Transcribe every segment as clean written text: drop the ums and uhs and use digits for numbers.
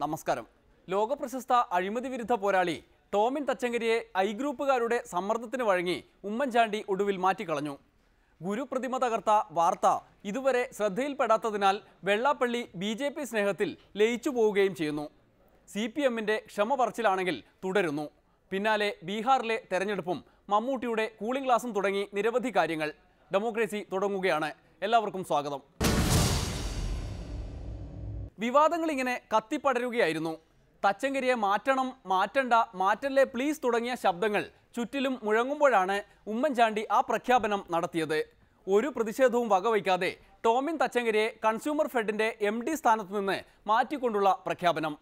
നമസ്കാരം. ലോകപ്രശസ്ത അഴിമതി വിരുദ്ധ പോരാളി ടോമിൻ തച്ചങ്കരിയെ ഐ ഗ്രൂപ്പുകാരുടെ സമ്മർദ്ദത്തിന് വഴങ്ങി ഉമ്മൻചാണ്ടി ഒടുവിൽ മാറ്റിക്കളഞ്ഞു. ഗുരുപ്രതിമ തകർത്ത വാർത്ത ഇതുവരെ ശ്രദ്ധയിൽപ്പെടാത്തതിനാൽ വെള്ളാപ്പള്ളി BJP സ്നേഹത്തിൽ ലയിച്ചു പോവുകയും ചെയ്യുന്നു. CPMന്റെ ക്ഷമ പറച്ചിലാണെങ്കിൽ തുടരുന്നു. പിന്നാലെ ബീഹാറിലെ തെരഞ്ഞെടുപ്പും മമ്മൂട്ടിയുടെ കൂളിംഗ് ഗ്ലാസും തുടങ്ങി നിരവധി കാര്യങ്ങൾ. ഡെമോക്രസി തുടങ്ങുകയാണ്. എല്ലാവർക്കും സ്വാഗതം. വിവാദങ്ങൾ ഇങ്ങനെ കത്തിപ്പടരുകയായിരുന്നു. തച്ചങ്കരിയെ മാറ്റണം, മാറ്റണ്ട, മാറ്റല്ലേ പ്ലീസ് തുടങ്ങിയ ശബ്ദങ്ങൾ ചുറ്റിലും മുഴങ്ങുമ്പോഴാണ് ഉമ്മൻചാണ്ടി ആ പ്രഖ്യാപനം നടത്തിയത്. ഒരു പ്രതിഷേധവും വകവയ്ക്കാതെ ടോമിൻ തച്ചങ്കരിയെ കൺസ്യൂമർ ഫെഡിന്റെ MD സ്ഥാനത്ത് നിന്ന് മാറ്റിക്കൊണ്ടുള്ള പ്രഖ്യാപനം.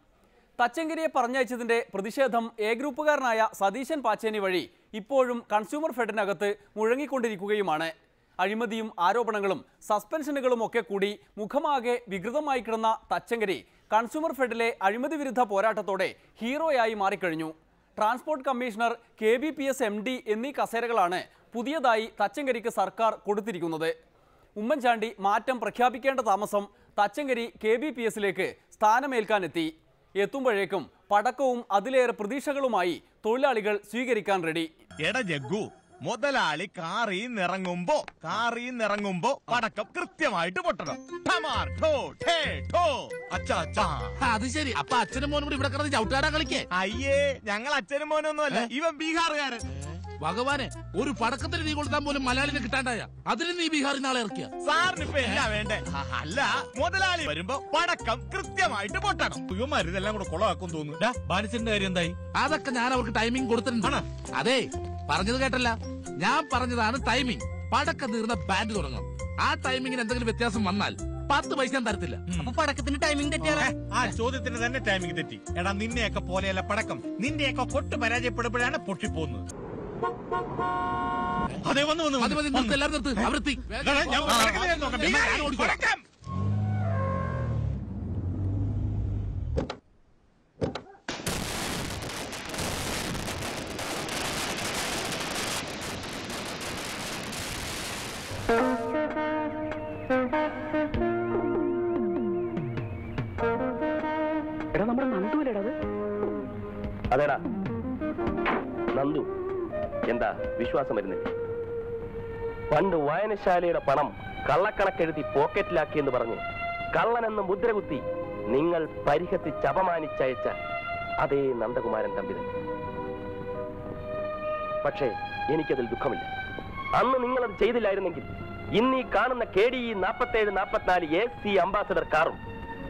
തച്ചങ്കരിയെ പറഞ്ഞയച്ചതിന്റെ പ്രതിഷേധം A ഗ്രൂപ്പുകാരനായ സതീശൻ പാച്ചേനി വഴി ഇപ്പോഴും കൺസ്യൂമർ ഫെഡിനകത്ത് മുഴങ്ങിക്കൊണ്ടിരിക്കുകയുമാണ്. അഴിമതിയും ആരോപണങ്ങളും സസ്പെൻഷനുകളും ഒക്കെ കൂടി മുഖമാകെ വികൃതമായി കിടന്ന തച്ചങ്കരി കൺസ്യൂമർ ഫെഡിലെ അഴിമതി വിരുദ്ധ പോരാട്ടത്തോടെ ഹീറോയായി മാറിക്കഴിഞ്ഞു. ട്രാൻസ്പോർട്ട് കമ്മീഷണർ, KBPS MD എന്നീ കസേരകളാണ് പുതിയതായി തച്ചങ്കരിക്ക് സർക്കാർ കൊടുത്തിരിക്കുന്നത്. ഉമ്മൻചാണ്ടി മാറ്റം പ്രഖ്യാപിക്കേണ്ട താമസം തച്ചങ്കരി KBPSലേക്ക് സ്ഥാനമേൽക്കാനെത്തി. എത്തുമ്പോഴേക്കും പടക്കവും അതിലേറെ പ്രതീക്ഷകളുമായി തൊഴിലാളികൾ സ്വീകരിക്കാൻ റെഡി. മുതലാളി കാറിന്നിറങ്ങുമ്പോ പടക്കം കൃത്യമായിട്ട് പൊട്ടണം. അത് ശരി. അപ്പൊ അച്ഛനും മോനും കൂടി ഇവിടെ കിടന്ന് ചവിട്ടാടാ കളിക്കേ? അയ്യേ, ഞങ്ങൾ അച്ഛനും മോനൊന്നും അല്ല, ഇവൻ ബീഹാറുകാരൻ. ഭഗവാനെ, ഒരു പടക്കത്തിന് നീ കൊടുത്താൻ പോലും മലയാളിനെ കിട്ടാണ്ടായ അതിന് നീ ബീഹാറിൽ നാളെ ഇറക്കിയ? സാറിന് ഇപ്പൊ എന്നാ വേണ്ടേ? അല്ല, മുതലാളി വരുമ്പോ പടക്കം കൃത്യമായിട്ട് പൊട്ടണം. ഇവന്മാർ ഇതെല്ലാം കൂടെ കൊളവാക്കും തോന്നുന്നു. ബാനിച്ചിന്റെ കാര്യം എന്തായി? അതൊക്കെ ഞാൻ അവർക്ക് ടൈമിംഗ് കൊടുത്തിട്ടുണ്ട്. അതെ, പറഞ്ഞത് കേട്ടല്ല, ഞാൻ പറഞ്ഞതാണ് ടൈമിംഗ്. പടക്കം തീർന്ന ബാൻഡ് തുടങ്ങും. ആ ടൈമിങ്ങിന് എന്തെങ്കിലും വ്യത്യാസം വന്നാൽ 10 പൈസ തരത്തില്ല. അപ്പൊ പടക്കത്തിന്റെ ടൈമിംഗ് തെറ്റിയാണ്. ആ ചോദ്യത്തിന് തന്നെ ടൈമിംഗ് തെറ്റി. എടാ, നിന്നെയൊക്കെ പോലെയല്ല പടക്കം. നിന്റെയൊക്കെ പൊട്ട് പരാജയപ്പെടുമ്പോഴാണ് പൊട്ടിപ്പോകുന്നത്. അതെ, വന്നു എല്ലാവരും നിർത്ത്. അവരെത്തി. എടാ, നമ്മുടെ നന്ദുവിലേടാ അത്? അതേടാ നന്ദു. എന്താ വിശ്വാസം വരുന്നില്ല? പണ്ട് വായനശാലയുടെ പണം കള്ളക്കണക്കെഴുതി പോക്കറ്റിലാക്കിയെന്ന് പറഞ്ഞ് കള്ളനെന്ന് മുദ്രകുത്തി നിങ്ങൾ പരിഹസിച്ച് അപമാനിച്ചയച്ച അതേ നന്ദകുമാരൻ തമ്പി. പക്ഷേ എനിക്കതിൽ ദുഃഖമില്ല. അന്ന് നിങ്ങളത് ചെയ്തില്ലായിരുന്നെങ്കിൽ ഇന്ന് ഈ കാണുന്ന KDE 4744 AC അംബാസഡർ കാറും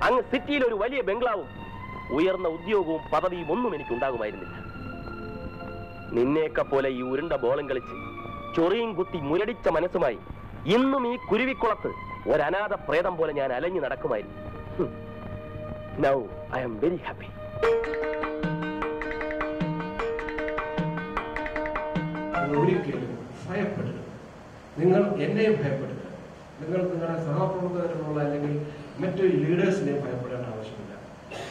അങ്ങ് സിറ്റിയിൽ ഒരു വലിയ ബംഗ്ലാവും ഉയർന്ന ഉദ്യോഗവും പദവിയും ഒന്നും എനിക്കുണ്ടാകുമായിരുന്നില്ല. നിന്നെയൊക്കെ പോലെ ഈ ഉരുണ്ട ബോളം കളിച്ച് ചൊറിയും കുത്തി മുരടിച്ച മനസ്സുമായി ഇന്നും ഈ കുരുവിക്കുളത്ത് ഒരനാഥ പ്രേതം പോലെ ഞാൻ അലഞ്ഞു നടക്കുമായിരുന്നു. Now I am very happy. ഒരിക്കലും ഭയപ്പെടുക. നിങ്ങൾ എന്നെയും ഭയപ്പെടുക. നിങ്ങൾ നിങ്ങളുടെ സഹപ്രവർത്തകരോടുള്ള അല്ലെങ്കിൽ മറ്റൊരു ലീഡേഴ്സിനെയും ഭയപ്പെടേണ്ട ആവശ്യമില്ല.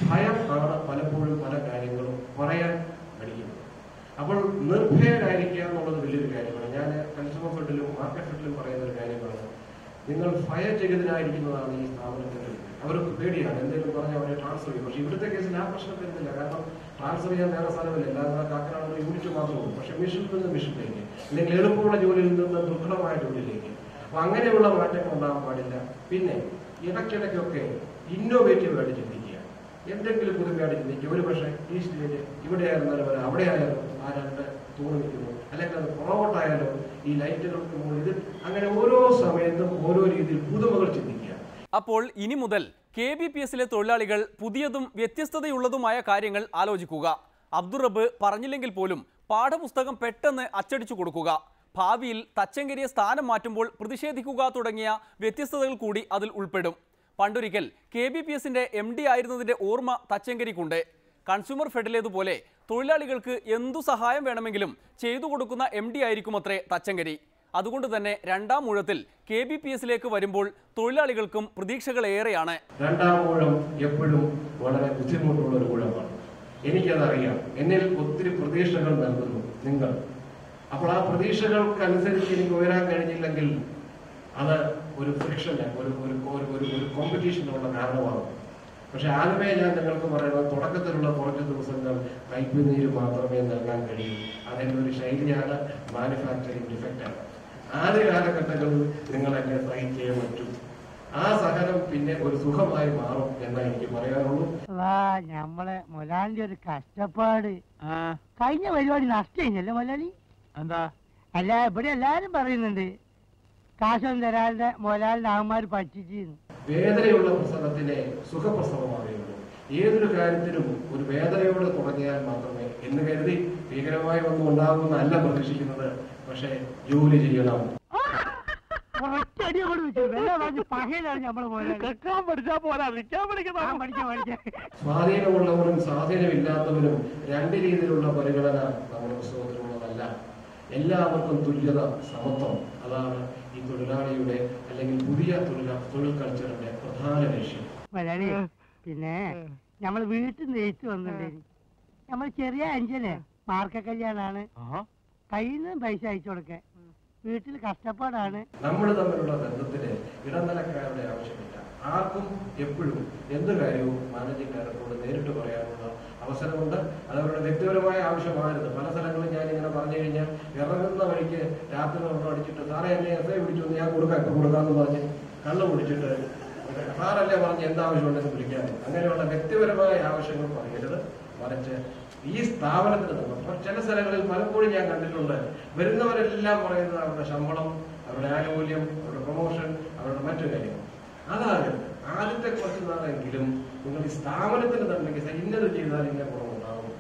ഭയം ആണ് പലപ്പോഴും പല കാര്യങ്ങളും പറയാൻ പഠിക്കുന്നത്. അപ്പോൾ നിർഭയരായിരിക്കുക എന്നുള്ളത് വലിയൊരു കാര്യമാണ്. ഞാൻ കൺസ്യൂമർ ഫെഡിലും മാർക്കറ്റ് ഫെഡിലും പറയുന്ന ഒരു കാര്യമാണ്. നിങ്ങൾ ഭയചകിതനായിരിക്കുന്നതാണ് ഈ സ്ഥാപനത്തിന്റെ. അവർക്ക് പേടിയാണ് എന്തെങ്കിലും പറഞ്ഞാൽ അവരെ ട്രാൻസ്ഫർ ചെയ്യും. പക്ഷേ ഇവിടുത്തെ കേസിൽ ആ പ്രശ്നം വരുന്നില്ല. കാരണം ട്രാൻസ്ഫർ ചെയ്യാൻ വേറെ സ്ഥലമില്ല. എല്ലാവരും കാക്കനാട് യൂണിറ്റ് മാത്രമേ ഉള്ളൂ. പക്ഷെ മിഷനിൽ നിന്ന് മിഷനിലേക്ക്, അല്ലെങ്കിൽ എളുപ്പമുള്ള ജോലിയിൽ നിന്ന് ദുർഘടമായ ജോലിയിലേക്ക്. അപ്പൊ അങ്ങനെയുള്ള മാറ്റങ്ങൾ ഉണ്ടാകാൻ പാടില്ല. പിന്നെ ഇടയ്ക്കിടയ്ക്കൊക്കെ ഇന്നോവേറ്റീവായിട്ട് ചിന്തിക്കുക. എന്തെങ്കിലും പുതുമയായിട്ട് ചിന്തിക്കുക. ഒരു പക്ഷേ ഈ സ്റ്റേറ്റ് ഇവിടെ ആയിരുന്നാലും അവിടെ ആയാലും ആ രണ്ട് തൂണ് നിൽക്കുന്നു, അല്ലെങ്കിൽ അത് പുറകോട്ടായാലും ഈ ലൈറ്റുകൾക്ക് മുകളിൽ ഇത് അങ്ങനെ ഓരോ സമയത്തും ഓരോ രീതിയിൽ പുതുമകൾ ചിന്തിക്കുക. അപ്പോൾ ഇനി മുതൽ KBPSലെ തൊഴിലാളികൾ പുതിയതും വ്യത്യസ്തതയുള്ളതുമായ കാര്യങ്ങൾ ആലോചിക്കുക. അബ്ദുറബ് പറഞ്ഞില്ലെങ്കിൽ പോലും പാഠപുസ്തകം പെട്ടെന്ന് അച്ചടിച്ചു കൊടുക്കുക. ഭാവിയിൽ തച്ചങ്കരിയെ സ്ഥാനം മാറ്റുമ്പോൾ പ്രതിഷേധിക്കുക തുടങ്ങിയ വ്യത്യസ്തതകൾ കൂടി അതിൽ ഉൾപ്പെടും. പണ്ടൊരിക്കൽ KBPSന്റെ MD ആയിരുന്നതിന്റെ ഓർമ്മ തച്ചങ്കരിക്കുണ്ട്. കൺസ്യൂമർ ഫെഡിലേതുപോലെ തൊഴിലാളികൾക്ക് എന്തു സഹായം വേണമെങ്കിലും ചെയ്തു കൊടുക്കുന്ന MD ആയിരിക്കുമത്രേ തച്ചങ്കരി. അതുകൊണ്ട് തന്നെ രണ്ടാം ഊഴത്തിൽ KBPSലേക്ക് വരുമ്പോൾ തൊഴിലാളികൾക്കും പ്രതീക്ഷകളേറെയാണ്. രണ്ടാം ഊഴം എപ്പോഴും വളരെ ബുദ്ധിമുട്ടുള്ള ഒരു ഊഴമാണ്. എനിക്കതറിയാം. എന്നിൽ ഒത്തിരി പ്രതീക്ഷകൾ നൽകുന്നു നിങ്ങൾ. അപ്പോൾ ആ പ്രതീക്ഷകൾക്കനുസരിച്ച് എനിക്ക് ഉയരാൻ കഴിഞ്ഞില്ലെങ്കിൽ അത് ഒരു ഫ്രിക്ഷന്, ഒരു കോമ്പറ്റീഷനുള്ള കാരണമാകും. പക്ഷെ ആദ്യമേ ഞാൻ നിങ്ങൾക്ക് പറയുന്നത് തുടക്കത്തിലുള്ള കുറച്ച് ദിവസങ്ങൾ കയ്പുനീര് മാത്രമേ നൽകാൻ കഴിയൂ. അതിൻ്റെ ഒരു ശൈലിയാണ്, മാനുഫാക്ചറിങ് ഡിഫക്റ്റാണ്. ആദ്യ കാലഘട്ടങ്ങളിൽ നിങ്ങൾ എന്നെ സഹിച്ചേ പറ്റൂ. ആ സഹനം പിന്നെ ഒരു സുഖമായി മാറും എന്നാ എനിക്ക് പറയാനുള്ളൂ. നമ്മളെ മൊലാലിന്റെ ഒരു കഷ്ടപ്പാട് കഴിഞ്ഞ പരിപാടി നഷ്ടല്ലേ മൊലാലി? എന്താ അല്ല, ഇവിടെ എല്ലാരും പറയുന്നുണ്ട് കാശൊന്നും തരാതെ മൊലാലിന്റെ ആന്മാര് പഠിച്ചിരുന്നു. വേദനയുള്ള പ്രസവത്തിനെ സുഖപ്രസവമാകുള്ളൂ. ഏതൊരു കാര്യത്തിനും ഒരു വേദനയോട് തുടങ്ങിയാൽ മാത്രമേ എന്ന് കരുതി ഭീകരമായി ഒന്നും ഉണ്ടാകുമെന്നല്ല പ്രതീക്ഷിക്കുന്നത്. പക്ഷെ ജോലി ചെയ്യണം. സ്വാധീനമുള്ളവരും സ്വാധീനമില്ലാത്തവരും രണ്ട് രീതിയിലുള്ള പരിഗണന നമ്മുടെ പുസ്തകത്തിലുള്ളതല്ല. എല്ലാവർക്കും തുല്യത, സമത്വം, അതാണ് ഈ തൊഴിലാളിയുടെ അല്ലെങ്കിൽ പുതിയ തൊഴിൽ കൾച്ചറിന്റെ പ്രധാന ലക്ഷ്യം. പിന്നെ നമ്മൾ വീട്ടിൽ നിന്ന് എഴുത്ത് വന്നിട്ടേ, നമ്മൾ ചെറിയ അഞ്ചന് മാർക്ക കല്യാണാണ്, കയ്യിൽ നിന്ന് പൈസ അയച്ചു കൊടുക്കാൻ, വീട്ടിൽ കഷ്ടപ്പാടാണ്. നമ്മൾ തമ്മിലുള്ള ബന്ധത്തിന് ഇടനിലക്കാരുടെ ആവശ്യമില്ല. ആർക്കും എപ്പോഴും എന്ത് കാര്യവും മാനേജിംഗ് ഡയറക്ടറോട് നേരിട്ട് പറയാനുള്ള അവസരമുണ്ട്. അത് അവരുടെ വ്യക്തിപരമായ ആവശ്യമായിരുന്നു. പല സ്ഥലങ്ങളിൽ ഞാൻ ഇങ്ങനെ പറഞ്ഞു കഴിഞ്ഞാൽ ഇറങ്ങുന്ന വഴിക്ക് രാത്രി ഒന്നും അടിച്ചിട്ട് സാറേ എന്നെ എസ് പിടിച്ചു ഞാൻ കൊടുക്കാമെന്ന് പറഞ്ഞ് കള്ളു പിടിച്ചിട്ട് സാറല്ലേ പറഞ്ഞ് എന്താവശ്യമുണ്ടെന്ന് വിളിക്കാതെ. അങ്ങനെയുള്ള വ്യക്തിപരമായ ആവശ്യങ്ങൾ പറയരുത്. മറിച്ച് ഈ സ്ഥാപനത്തിന് നമ്മൾ ചില സ്ഥലങ്ങളിൽ പലപ്പോഴും ഞാൻ കണ്ടിട്ടുണ്ട്, വരുന്നവരെല്ലാം പറയുന്നത് അവരുടെ ശമ്പളം, അവരുടെ ആനുകൂല്യം, അവരുടെ പ്രൊമോഷൻ, അവരുടെ മറ്റു കാര്യങ്ങൾ. അതാകരുത്. ആദ്യത്തെ കുറച്ച് നാളെങ്കിലും നിങ്ങൾ ഈ സ്ഥാപനത്തിന് തന്നെ ഇന്നത് ചെയ്താൽ ഇന്ന ഗുണമുണ്ടാകും,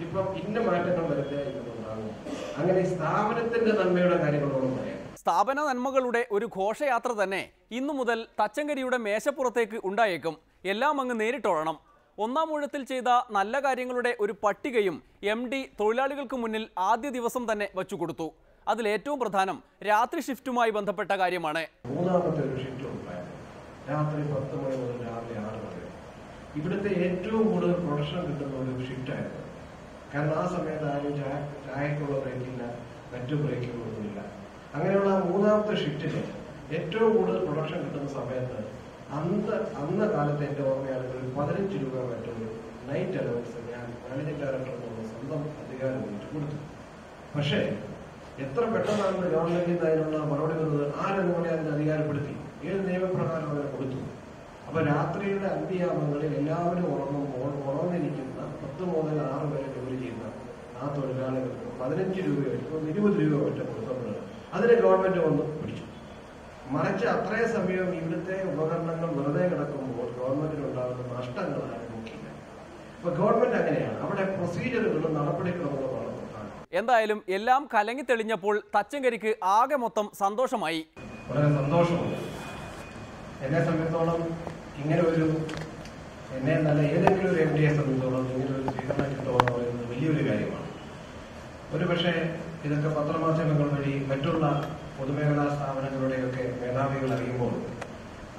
ഇപ്പം ഇന്ന മാറ്റങ്ങൾ വരുത്തിയാൽ ഇന്നുണ്ടാകും. അങ്ങനെ ഈ സ്ഥാപനത്തിന്റെ നന്മയുടെ കാര്യങ്ങളോടും പറയാം. സ്ഥാപന നന്മകളുടെ ഒരു ഘോഷയാത്ര തന്നെ ഇന്നു മുതൽ തച്ചങ്കരിയുടെ മേശപ്പുറത്തേക്ക് ഉണ്ടായേക്കും. എല്ലാം അങ്ങ് നേരിട്ടോഴണം. ഒന്നാം ഊഴത്തിൽ ചെയ്ത നല്ല കാര്യങ്ങളുടെ ഒരു പട്ടികയും MD തൊഴിലാളികൾക്ക് മുന്നിൽ ആദ്യ ദിവസം തന്നെ വച്ചുകൊടുത്തു. അതിലേറ്റവും പ്രധാനം രാത്രി ഷിഫ്റ്റുമായി ബന്ധപ്പെട്ട കാര്യമാണ്. മൂന്നാമത്തെ ഒരു ഷിഫ്റ്റ് ഉണ്ടായിരുന്നു. രാത്രി 10 മണി മുതൽ രാവിലെ 6 വരെ. ഇവിടുത്തെ ഏറ്റവും കൂടുതൽ പ്രൊഡക്ഷൻ കിട്ടുന്ന ഒരു ഷിഫ്റ്റായിരുന്നു. കാരണം ആ സമയത്ത് ആരും ചായക്കുള്ള ബ്രേക്കില്ല, മറ്റു ബ്രേക്കുകളൊന്നുമില്ല. അങ്ങനെയുള്ള മൂന്നാമത്തെ ഷിഫ്റ്റിന് ഏറ്റവും കൂടുതൽ പ്രൊഡക്ഷൻ കിട്ടുന്ന സമയത്ത് അന്ന കാലത്ത് എൻ്റെ ഓർമ്മയാണെങ്കിൽ 15 രൂപ മറ്റൊരു നൈറ്റ് അലവൻസ് ഞാൻ മാനേജിംഗ് ഡയറക്ടർ എന്നുള്ള സ്വന്തം അധികാരം വെച്ച് കൊടുത്തു. പക്ഷേ എത്ര പെട്ടെന്നാണ് ഗവൺമെന്റിൽ നിന്ന് അതിനുള്ള മറുപടി വന്നത്? ആരെന്നുകൂടെ അതിന് അധികാരപ്പെടുത്തി, ഏത് നിയമപ്രകാരം അതിനെ കൊടുത്തു. അപ്പൊ രാത്രിയുടെ അന്ത്യയാമങ്ങളിൽ എല്ലാവരും ഉറന്നിരിക്കുന്ന 10 മുതൽ 6 വരെ ജോലി ചെയ്യുന്ന ആ തൊഴിലാളികൾക്ക് 15 രൂപയോ 20 രൂപയോ ഒറ്റ കൊടുത്തപ്പോൾ അതിനെ ഗവൺമെന്റ് വന്ന് പിടിച്ചു. മറിച്ച് അത്രയും സമയം ഇവിടുത്തെ ഉപകരണങ്ങൾ വെറുതെ കിടക്കുമ്പോൾ ഗവൺമെന്റിനുണ്ടാകുന്ന നഷ്ടങ്ങൾ ആരും നോക്കിയില്ല. അപ്പൊ ഗവൺമെന്റ് അങ്ങനെയാണ്, അവിടെ പ്രൊസീജിയറുകളും നടപടിക്രമങ്ങളുമാണ് പ്രധാനം. എന്തായാലും എല്ലാം കലങ്ങി തെളിഞ്ഞപ്പോൾ തച്ചങ്കരിക്ക് ആകെ മൊത്തം സന്തോഷമായി. വളരെ സന്തോഷമുണ്ട്. എന്നെ സംബന്ധിച്ചോളം ഇങ്ങനെ എന്നെ നല്ല ഏതെങ്കിലും ഒരു MD സംബന്ധിച്ചോളം ഇങ്ങനെ ഒരു സ്വീകരണം കിട്ടുക എന്ന് പറയുന്നത് വലിയൊരു കാര്യമാണ്. ഒരുപക്ഷെ ഇതൊക്കെ പത്രമാധ്യമങ്ങൾ വഴി മറ്റുള്ള പൊതുമേഖലാ സ്ഥാപനങ്ങളുടെയൊക്കെ മേധാവികൾ അറിയുമ്പോൾ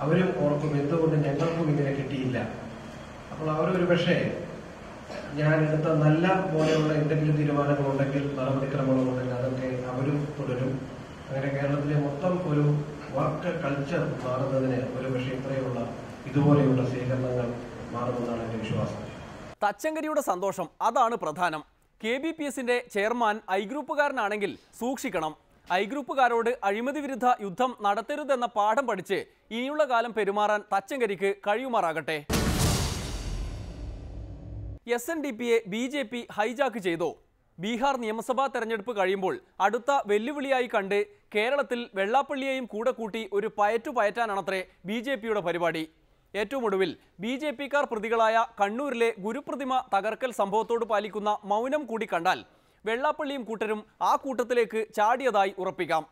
അവരും ഓർക്കും എന്തുകൊണ്ട് ഞങ്ങൾക്കും ഇങ്ങനെ കിട്ടിയില്ല. അപ്പോൾ അവരൊരു പക്ഷേ ഞാൻ എടുത്ത നല്ല പോലെയുള്ള എന്തെങ്കിലും തീരുമാനങ്ങളുണ്ടെങ്കിൽ, നടപടിക്രമങ്ങളുണ്ടെങ്കിൽ അതൊക്കെ അവരും തുടരും. അങ്ങനെ കേരളത്തിലെ മൊത്തം ഒരു വർക്ക് കൾച്ചർ മാറുന്നതിന് ഒരു പക്ഷേ ഇതുപോലെയുള്ള സ്വീകരണങ്ങൾ മാറുമെന്നാണ് എൻ്റെ വിശ്വാസം. തച്ചങ്കരിയുടെ സന്തോഷം അതാണ് പ്രധാനം. KBPSന്റെ ചെയർമാൻ ഐ ഗ്രൂപ്പുകാരനാണെങ്കിൽ സൂക്ഷിക്കണം. ഐ ഗ്രൂപ്പുകാരോട് അഴിമതി വിരുദ്ധ യുദ്ധം നടത്തരുതെന്ന പാഠം പഠിച്ച് ഇനിയുള്ള കാലം പെരുമാറാൻ തച്ചങ്കരിക്ക് കഴിയുമാറാകട്ടെ. SNDPയെ BJP ഹൈജാക്ക് ചെയ്തോ? ബീഹാർ നിയമസഭാ തെരഞ്ഞെടുപ്പ് കഴിയുമ്പോൾ അടുത്ത വെല്ലുവിളിയായി കണ്ട് കേരളത്തിൽ വെള്ളാപ്പള്ളിയെയും കൂടെ കൂട്ടി ഒരു പയറ്റാനാണത്രേ BJPയുടെ പരിപാടി. ഏറ്റവും ഒടുവിൽ BJPക്കാർ പ്രതികളായ കണ്ണൂരിലെ ഗുരുപ്രതിമ തകർക്കൽ സംഭവത്തോട് പാലിക്കുന്ന മൗനം കൂടി കണ്ടാൽ വെള്ളാപ്പള്ളിയും കൂട്ടരും ആ കൂട്ടത്തിലേക്ക് ചാടിയതായി ഉറപ്പിക്കാം.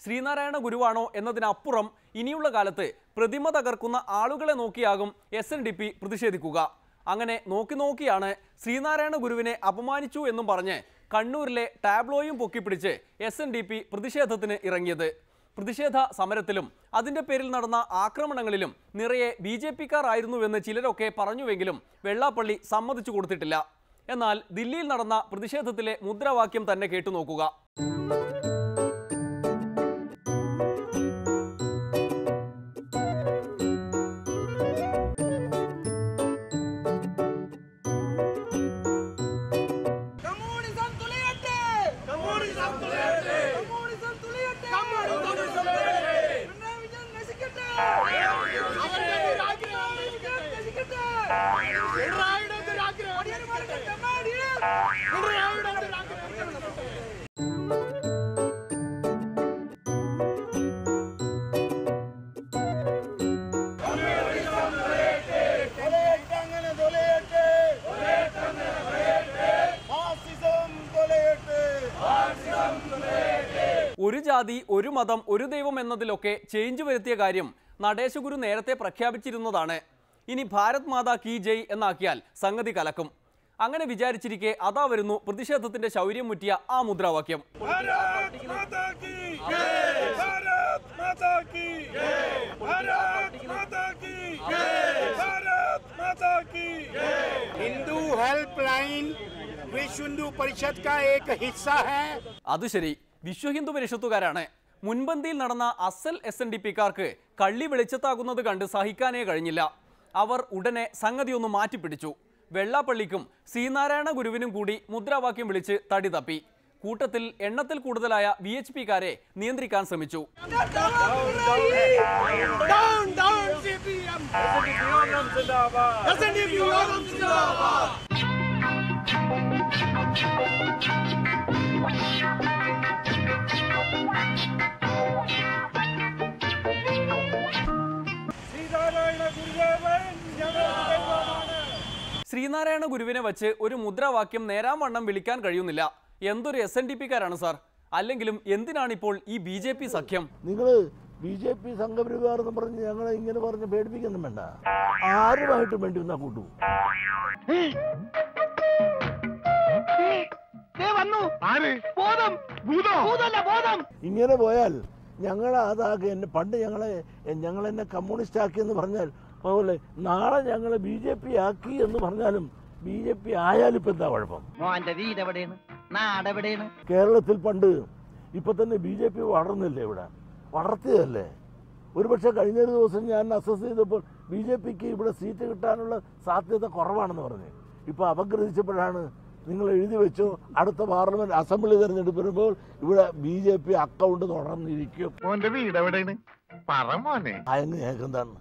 ശ്രീനാരായണ ഗുരുവാണോ എന്നതിനപ്പുറം ഇനിയുള്ള കാലത്ത് പ്രതിമ തകർക്കുന്ന ആളുകളെ നോക്കിയാകും SNDP പ്രതിഷേധിക്കുക. അങ്ങനെ നോക്കിയാണ് ശ്രീനാരായണ ഗുരുവിനെ അപമാനിച്ചു എന്നും പറഞ്ഞ് കണ്ണൂരിലെ ടാബ്ലോയും പൊക്കിപ്പിടിച്ച് SNDP പ്രതിഷേധത്തിന് ഇറങ്ങിയത്. പ്രതിഷേധ സമരത്തിലും അതിൻ്റെ പേരിൽ നടന്ന ആക്രമണങ്ങളിലും നിറയെ BJPക്കാർ ആയിരുന്നുവെന്ന് ചിലരൊക്കെ പറഞ്ഞുവെങ്കിലും വെള്ളാപ്പള്ളി സമ്മതിച്ചു കൊടുത്തിട്ടില്ല. എന്നാൽ ദില്ലിയിൽ നടന്ന പ്രതിഷേധത്തിലെ മുദ്രാവാക്യം തന്നെ കേട്ടുനോക്കുക. ഒരു ജാതി ഒരു മതം ഒരു ദൈവം എന്നതിലൊക്കെ ചേഞ്ച് വരുത്തിയ കാര്യം നടേശഗുരു നേരത്തെ പ്രഖ്യാപിച്ചിരുന്നതാണ്. ഇനി ഭാരത് മാതാ കി ജയ് എന്നാക്കിയാൽ സംഗതി കലക്കും. അങ്ങനെ വിചാരിച്ചിരിക്കെ അതാ വരുന്നു പ്രതിഷേധത്തിന്റെ ശൗര്യം മുറ്റിയ ആ മുദ്രാവാക്യം. हिंदू हेल्पलाइन विश्व हिंदू परिषद का एक हिस्सा है. അത് ശരി, വിശ്വ ഹിന്ദു പരിഷത്തുകാരാണ്. മുൻപന്തിയിൽ നടന്ന അസൽ SNDPക്കാർക്ക് കള്ളി വെളിച്ചത്താകുന്നത് കണ്ട് സഹിക്കാനേ കഴിഞ്ഞില്ല. അവർ ഉടനെ സംഗതി ഒന്ന് മാറ്റിപ്പിടിച്ചു. വെള്ളാപ്പള്ളിക്കും ശ്രീനാരായണ ഗുരുവിനും കൂടി മുദ്രാവാക്യം വിളിച്ച് തടി തപ്പി. കൂട്ടത്തിൽ എണ്ണത്തിൽ കൂടുതലായ VHPക്കാരെ നിയന്ത്രിക്കാൻ ശ്രമിച്ചു. ശ്രീനാരായണ ഗുരുവിനെ വച്ച് ഒരു മുദ്രാവാക്യം നേരാം വണ്ണം വിളിക്കാൻ കഴിയുന്നില്ല. എന്തൊരു SNDPക്കാരാണ് സാർ. അല്ലെങ്കിലും എന്തിനാണിപ്പോൾ ഈ BJP സഖ്യം? നിങ്ങൾ BJP സംഘപരിവാർ എന്ന് പറഞ്ഞ് ഞങ്ങളെ ഇങ്ങനെ പറഞ്ഞ് പേടിപ്പിക്കൊന്നും വേണ്ട. ആരുമായിട്ടും വേണ്ടി വന്നാ കൂട്ടു. ഇങ്ങനെ പോയാൽ ഞങ്ങളെ അതാക്കി പണ്ട് ഞങ്ങളെന്നെ കമ്മ്യൂണിസ്റ്റ് ആക്കി എന്ന് പറഞ്ഞാൽ അതുപോലെ നാളെ ഞങ്ങളെ BJP ആക്കി എന്ന് പറഞ്ഞാലും BJP ആയാലും ഇപ്പൊ എന്താ കുഴപ്പം? കേരളത്തിൽ പണ്ട് ഇപ്പൊ തന്നെ BJP വളർന്നില്ലേ? ഇവിടെ വളർത്തിയതല്ലേ? ഒരുപക്ഷെ കഴിഞ്ഞൊരു ദിവസം ഞാൻ അസസ് ചെയ്തപ്പോൾ BJPക്ക് ഇവിടെ സീറ്റ് കിട്ടാനുള്ള സാധ്യത കുറവാണെന്ന് പറഞ്ഞു. ഇപ്പൊ അപഗ്രഥിച്ചപ്പോഴാണ് നിങ്ങൾ എഴുതി വെച്ചോ, അടുത്ത പാർലമെന്റ് അസംബ്ലി തെരഞ്ഞെടുപ്പ് വരുമ്പോൾ ഇവിടെ BJP അക്കൗണ്ട് തുറന്നിരിക്കും. അയങ്ങ് ഞങ്ങൾക്ക് എന്താണ്?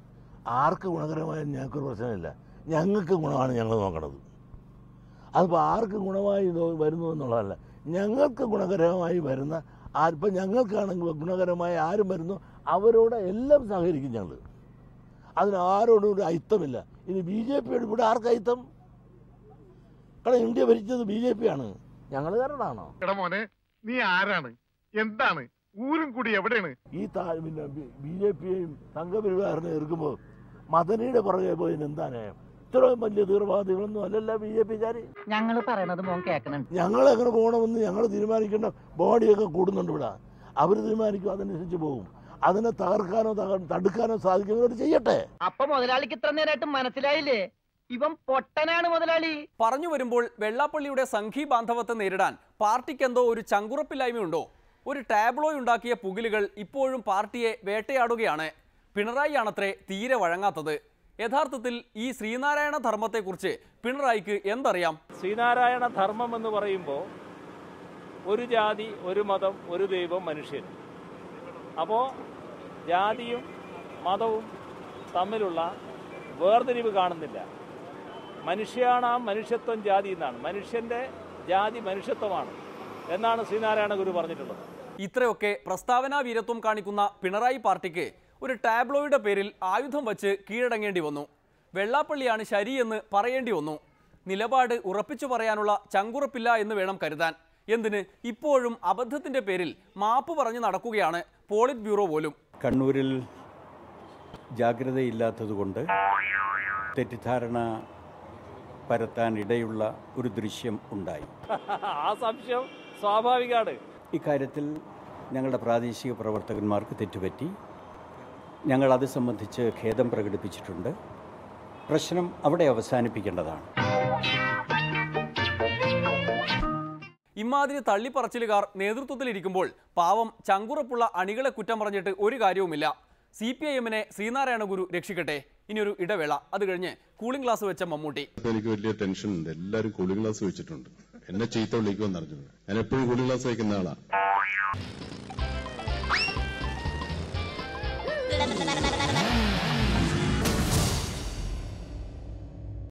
ആർക്ക് ഗുണകരമായ ഞങ്ങൾക്കൊരു പ്രശ്നമില്ല. ഞങ്ങൾക്ക് ഗുണമാണ് ഞങ്ങൾ നോക്കണത്. അതിപ്പോൾ ആർക്ക് ഗുണമായി വരുന്നു എന്നുള്ളതല്ല, ഞങ്ങൾക്ക് ഗുണകരമായി വരുന്ന ഇപ്പം ഞങ്ങൾക്കാണെങ്കിൽ ഗുണകരമായി ആരും വരുന്നു അവരോട് എല്ലാം സഹകരിക്കും ഞങ്ങൾ. അതിന് ആരോടും ഒരു അയിത്തമില്ല. ഇനി BJPയോട് ഇവിടെ ആർക്ക് അയിത്തം? കാരണം ഇന്ത്യ ഭരിച്ചത് BJP ആണ്. ഞങ്ങൾ കാരണമാണോ? നീ ആരാണ്? എന്താണ്? ഊരും കൂടി എവിടെയാണ്? ഈ പിന്നെ BJPയെയും സംഘപരിവാറിനെ എതിർക്കുമ്പോൾ മദനിയുടെ പുറകെ പോയി എന്താണ്? ഇത്രയും വലിയ തീവ്രവാദികളൊന്നും അല്ലല്ല BJPക്കാര്. ഞങ്ങൾ പറയണത് മോൻ കേൾക്കണം. ഞങ്ങളെങ്ങനെ പോകണമെന്ന് ഞങ്ങൾ തീരുമാനിക്കേണ്ട ബോഡിയൊക്കെ കൂടുന്നുണ്ട് ഇവിടെ. അവർ തീരുമാനിക്കും, അതനുസരിച്ച് പോകും. അതിനെ തകർക്കാനോ തടുക്കാനോ സാധിക്കുന്നവർ ചെയ്യട്ടെ. അപ്പൊ മുതലാളിക്ക് ഇത്ര നേരമായിട്ട് മനസ്സിലായില്ലേ? ഇവൻ പൊട്ടനാണ് മുതലാളി. പറഞ്ഞു വരുമ്പോൾ വെള്ളാപ്പള്ളിയുടെ സംഘീ ബാന്ധവത്തെ നേരിടാൻ പാർട്ടിക്ക് എന്തോ ഒരു ചങ്കുറപ്പില്ലായ്മയുണ്ടോ? ഒരു ടാബ്ലോയ് ഉണ്ടാക്കിയ പുകിലുകൾ ഇപ്പോഴും പാർട്ടിയെ വേട്ടയാടുകയാണ്. പിണറായി ആണത്രേ തീരെ വഴങ്ങാത്തത്. യഥാർത്ഥത്തിൽ ഈ ശ്രീനാരായണ ധർമ്മത്തെക്കുറിച്ച് പിണറായിക്ക് എന്തറിയാം? ശ്രീനാരായണ ധർമ്മം എന്ന് പറയുമ്പോൾ ഒരു ജാതി ഒരു മതം ഒരു ദൈവം മനുഷ്യൻ. അപ്പോൾ ജാതിയും മതവും തമ്മിലുള്ള വേർതിരിവ് കാണുന്നില്ല. മനുഷ്യാണാം മനുഷ്യത്വം ജാതി എന്നാണ്. മനുഷ്യൻ്റെ ജാതി മനുഷ്യത്വമാണ് എന്നാണ് ശ്രീനാരായണ ഗുരു പറഞ്ഞിട്ടുള്ളത്. ഇത്രയൊക്കെ പ്രസ്താവനാ വീരത്വം കാണിക്കുന്ന പിണറായി പാർട്ടിക്ക് ഒരു ടാബ്ലോയുടെ പേരിൽ ആയുധം വച്ച് കീഴടങ്ങേണ്ടി വന്നു. വെള്ളാപ്പള്ളിയാണ് ശരിയെന്ന് പറയേണ്ടി വന്നു. നിലപാട് ഉറപ്പിച്ചു പറയാനുള്ള ചങ്കുറപ്പില്ല എന്ന് വേണം കരുതാൻ. എന്തിന് ഇപ്പോഴും അബദ്ധത്തിന്റെ പേരിൽ മാപ്പ് പറഞ്ഞു നടക്കുകയാണ് പോളിറ്റ് ബ്യൂറോ പോലും. കണ്ണൂരിൽ ജാഗ്രതയില്ലാത്തതുകൊണ്ട് തെറ്റിദ്ധാരണ പരത്താൻ ഇടയുള്ള ഒരു ദൃശ്യം ഉണ്ടായി. ആ സംശയം സ്വാഭാവികമാണ്. ഇക്കാര്യത്തിൽ ഞങ്ങളുടെ പ്രാദേശിക പ്രവർത്തകന്മാർക്ക് തെറ്റുപറ്റി. ഞങ്ങൾ അത് സംബന്ധിച്ച് ഖേദം പ്രകടിപ്പിച്ചിട്ടുണ്ട്. പ്രശ്നം അവിടെ അവസാനിപ്പിക്കേണ്ടതാണ്. ഇമാതിരി തള്ളിപ്പറച്ചിലുകാർ നേതൃത്വത്തിലിരിക്കുമ്പോൾ പാവം ചങ്കുറപ്പുള്ള അണികളെ കുറ്റം പറഞ്ഞിട്ട് ഒരു കാര്യവുമില്ല. CPIM-നെ ശ്രീനാരായണ ഗുരു രക്ഷിക്കട്ടെ. ഇനിയൊരു ഇടവേള, അത് കഴിഞ്ഞ് കൂളിംഗ് ഗ്ലാസ് വെച്ച മമ്മൂട്ടി. എനിക്ക് വലിയ ടെൻഷൻ ഉണ്ട്. എല്ലാവരും കൂളിംഗ് ഗ്ലാസ് വെച്ചിട്ടുണ്ട്. എന്നെ ചീത്ത വിളിക്കുമെന്ന് അറിഞ്ഞു. ഞാൻ എപ്പോഴും കൂളിംഗ് ഗ്ലാസ് വയ്ക്കുന്ന ആളാണ്.